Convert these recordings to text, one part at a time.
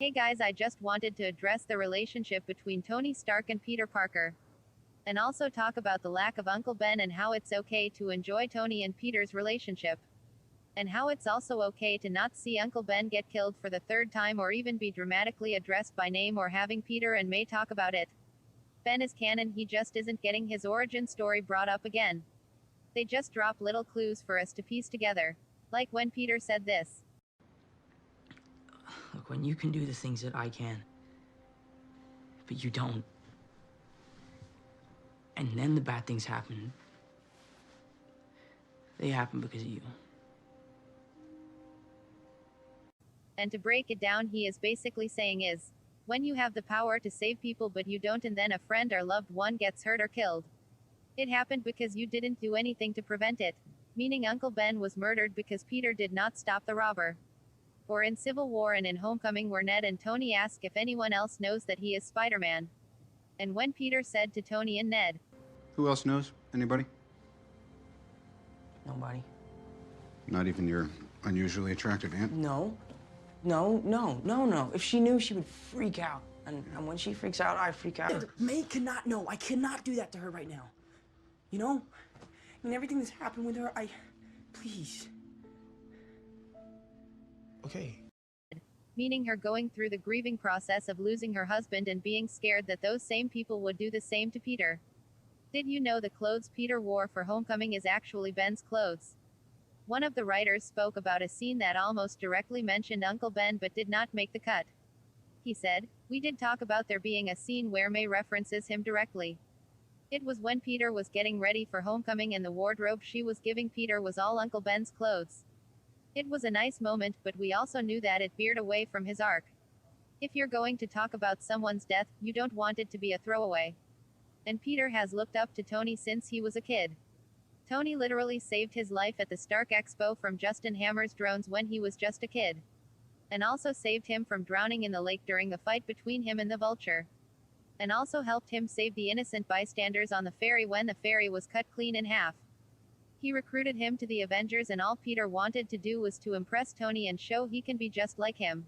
Hey guys, I just wanted to address the relationship between Tony Stark and Peter Parker. And also talk about the lack of Uncle Ben and how it's okay to enjoy Tony and Peter's relationship. And how it's also okay to not see Uncle Ben get killed for the third time or even be dramatically addressed by name or having Peter and May talk about it. Ben is canon, he just isn't getting his origin story brought up again. They just drop little clues for us to piece together. Like when Peter said this. Look, when you can do the things that I can, but you don't, and then the bad things happen, they happen because of you. And to break it down, he is basically saying is, when you have the power to save people but you don't, and then a friend or loved one gets hurt or killed. It happened because you didn't do anything to prevent it. Meaning Uncle Ben was murdered because Peter did not stop the robber. Or in Civil War and in Homecoming, where Ned and Tony ask if anyone else knows that he is Spider-Man. And when Peter said to Tony and Ned, Who else knows? Anybody? Nobody. Not even your unusually attractive aunt? No. No. If she knew, she would freak out. And when she freaks out, I freak out. May cannot know. I cannot do that to her right now. You know? I mean, everything that's happened with her, please. Okay. Meaning her going through the grieving process of losing her husband and being scared that those same people would do the same to Peter. Did you know the clothes Peter wore for Homecoming is actually Ben's clothes? One of the writers spoke about a scene that almost directly mentioned Uncle Ben but did not make the cut. He said, "We did talk about there being a scene where May references him directly. It was when Peter was getting ready for Homecoming and the wardrobe she was giving Peter was all Uncle Ben's clothes. It was a nice moment, but we also knew that it veered away from his arc. If you're going to talk about someone's death, you don't want it to be a throwaway. And Peter has looked up to Tony since he was a kid. Tony literally saved his life at the Stark Expo from Justin Hammer's drones when he was just a kid. And also saved him from drowning in the lake during the fight between him and the Vulture. And also helped him save the innocent bystanders on the ferry when the ferry was cut clean in half. He recruited him to the Avengers, and all Peter wanted to do was to impress Tony and show he can be just like him.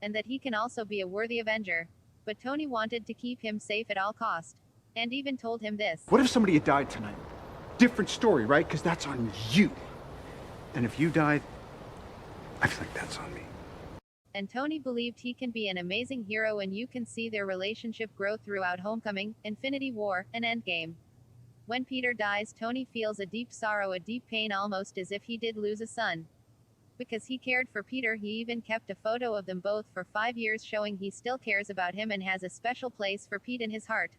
And that he can also be a worthy Avenger. But Tony wanted to keep him safe at all cost. And even told him this. What if somebody had died tonight? Different story, right? Because that's on you. And if you died, I feel like that's on me. And Tony believed he can be an amazing hero, and you can see their relationship grow throughout Homecoming, Infinity War, and Endgame. When Peter dies, Tony feels a deep sorrow, a deep pain, almost as if he did lose a son. Because he cared for Peter, he even kept a photo of them both for 5 years, showing he still cares about him and has a special place for Pete in his heart.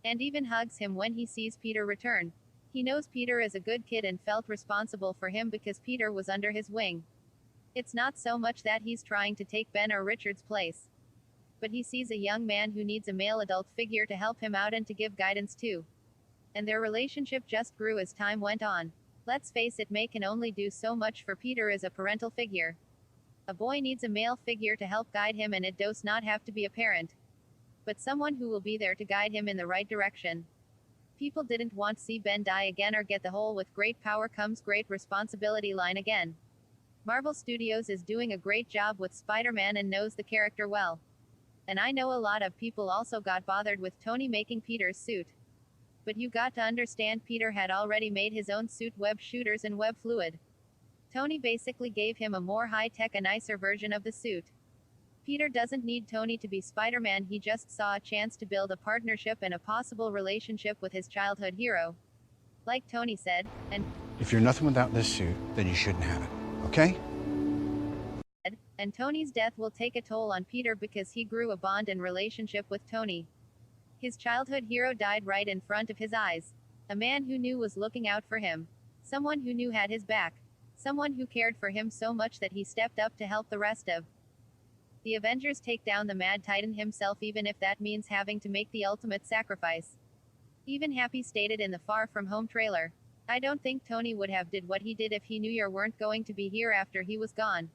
And even hugs him when he sees Peter return. He knows Peter is a good kid and felt responsible for him because Peter was under his wing. It's not so much that he's trying to take Ben or Richard's place. But he sees a young man who needs a male adult figure to help him out and to give guidance to. And their relationship just grew as time went on. Let's face it, May can only do so much for Peter as a parental figure. A boy needs a male figure to help guide him, and it does not have to be a parent. But someone who will be there to guide him in the right direction. People didn't want to see Ben die again or get the whole "with great power comes great responsibility" line again. Marvel Studios is doing a great job with Spider-Man and knows the character well. And I know a lot of people also got bothered with Tony making Peter's suit. But you got to understand, Peter had already made his own suit, web shooters and web fluid. Tony basically gave him a more high-tech, a nicer version of the suit. Peter doesn't need Tony to be Spider-Man, he just saw a chance to build a partnership and a possible relationship with his childhood hero. Like Tony said, and If you're nothing without this suit, then you shouldn't have it, okay? And Tony's death will take a toll on Peter because he grew a bond and relationship with Tony. His childhood hero died right in front of his eyes. A man who knew was looking out for him. Someone who knew had his back. Someone who cared for him so much that he stepped up to help the rest of the Avengers take down the Mad Titan himself, even if that means having to make the ultimate sacrifice. Even Happy stated in the Far From Home trailer, "I don't think Tony would have did what he did if he knew you weren't going to be here after he was gone."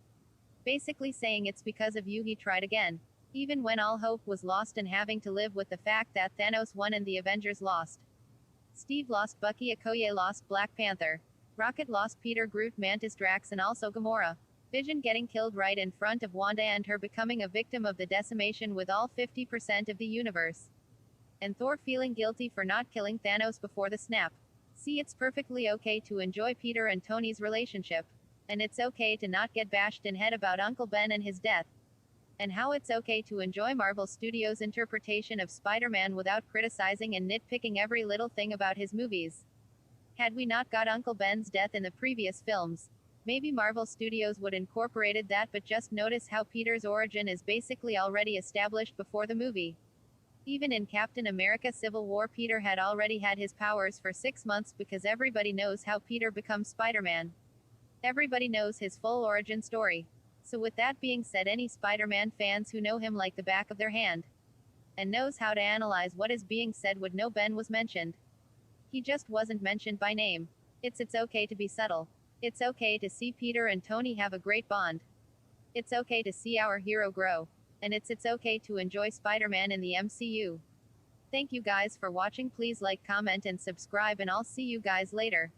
Basically saying it's because of you he tried again. Even when all hope was lost and having to live with the fact that Thanos won and the Avengers lost. Steve lost Bucky, Okoye lost Black Panther. Rocket lost Peter, Groot, Mantis, Drax, and also Gamora. Vision getting killed right in front of Wanda and her becoming a victim of the decimation with all 50% of the universe. And Thor feeling guilty for not killing Thanos before the snap. See, it's perfectly okay to enjoy Peter and Tony's relationship. And it's okay to not get bashed in head about Uncle Ben and his death. And how it's okay to enjoy Marvel Studios' interpretation of Spider-Man without criticizing and nitpicking every little thing about his movies. Had we not got Uncle Ben's death in the previous films, maybe Marvel Studios would incorporated that, but just notice how Peter's origin is basically already established before the movie. Even in Captain America Civil War, Peter had already had his powers for 6 months because everybody knows how Peter becomes Spider-Man. Everybody knows his full origin story. So with that being said, any Spider-Man fans who know him like the back of their hand and knows how to analyze what is being said would know Ben was mentioned. He just wasn't mentioned by name. It's okay to be subtle. It's okay to see Peter and Tony have a great bond. It's okay to see our hero grow. And it's okay to enjoy Spider-Man in the MCU. Thank you guys for watching. Please like, comment, and subscribe, and I'll see you guys later.